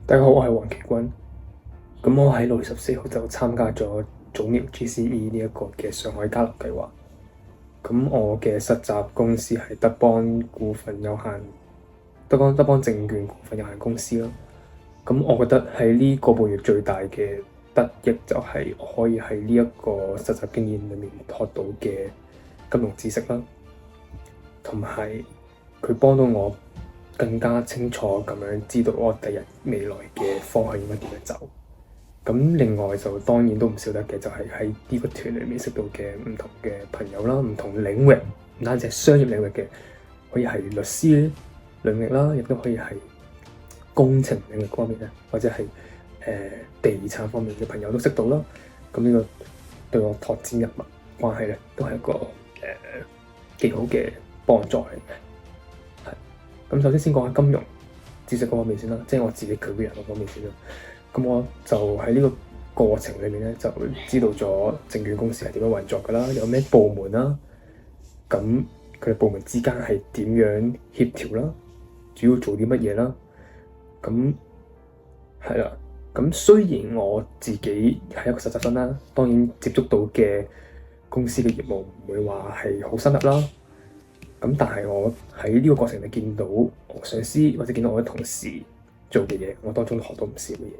大家好，我係黃奇君。咁我喺6月14號就參加咗早苗 GCE 呢一個嘅上海交流計劃。咁我嘅實習公司係德邦證券股份有限公司咯。咁我覺得喺呢個半月最大嘅得益就係我可以喺呢一個實習經驗裏面學到嘅金融知識啦，同埋佢幫到我更加清楚咁樣知道我第日未來嘅方向應該點樣走。咁另外就當然都唔少得嘅，就係喺呢個團裏面識到嘅唔同嘅朋友啦，唔同領域，唔單止係商業領域嘅，可以係律師領域啦，亦都可以係工程領域方面咧，或者係地產方面嘅朋友都識到啦。咁呢個對我拓展人脈關係咧，都係一個幾好嘅幫助嚟嘅。咁首先講下金融知識嗰方面先啦，即係我自己 career 嗰方面先啦。咁我就喺呢個過程裏面咧，就知道咗證券公司係點樣運作㗎啦，有咩部門啦，咁佢哋部門之間係點樣協調啦，主要做啲乜嘢啦。咁係啦，咁雖然我自己係一個實習生啦，當然接觸到嘅公司嘅業務唔會話係好深入啦。咁但係我喺呢個過程裏見到我上司或者見到我嘅同事做嘅嘢，我當中都學到唔少嘅嘢。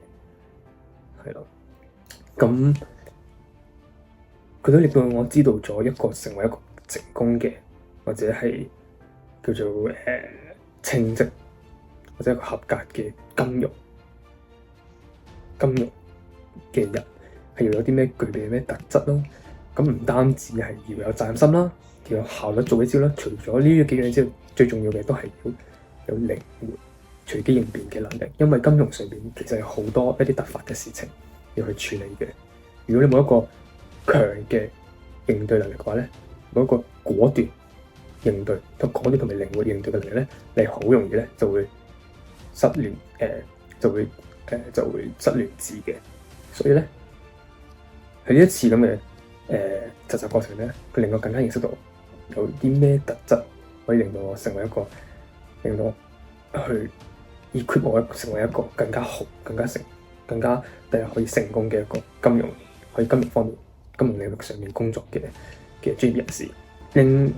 係咯，咁佢都令到我知道咗成為一個成功嘅，或者係叫做稱職或者一個合格嘅金融嘅人係要有啲咩具備咩特質咯。咁唔單止係要有責任心啦，要有效率做嘅招啦。除咗呢幾樣之外，最重要嘅都係要有靈活隨機應變嘅能力，因為金融上邊其實有好多一啲突發嘅事情要去處理嘅。如果你冇一個強嘅應對能力嘅話咧，冇一個果斷應對同埋靈活應對嘅能力咧，你好容易咧就會失亂，就會失亂智嘅。所以咧喺呢一次咁嘅實習過程咧，佢令我更加認識到有啲咩特質可以令到我成為一個令到我去equip我成為一個更加好、更加第日可以成功嘅一個金融方面、金融領域上面工作嘅專業人士。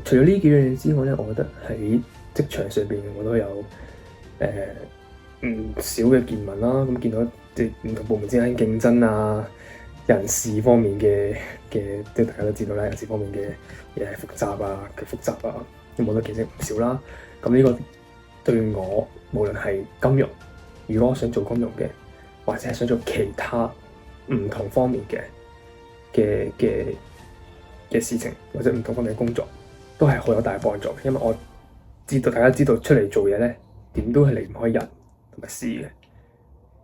除咗呢幾樣嘢之外咧，我覺得喺職場上邊我都有唔少嘅見聞啦。咁見到唔同部門之間競爭啊，人事方面嘅即係大家都知道啦，人事方面嘅嘢係複雜啊，咁我都見識唔少啦。咁呢個對我無論係金融，如果我想做金融嘅，或者係想做其他唔同方面嘅事情，或者唔同方面嘅工作，都係好有大幫助。因為我知道大家知道出嚟做嘢咧，點都係離唔開人同埋事嘅。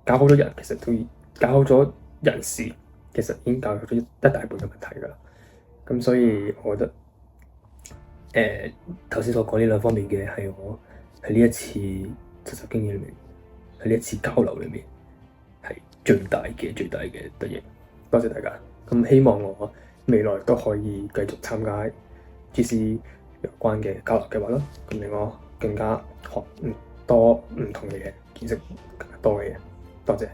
搞好咗人，其實都搞好咗人事，其實已經搞好咗一大半嘅問題㗎啦。咁所以我覺得頭先所講呢兩方面嘅係我喺呢一次實習經驗裏面，喺呢一次交流裏面係最大嘅得益。多謝大家。咁希望我未來都可以繼續參加 GCE 有關嘅交流計劃啦，咁令我更加學多唔同嘅嘢，見識更加多嘅嘢。多謝。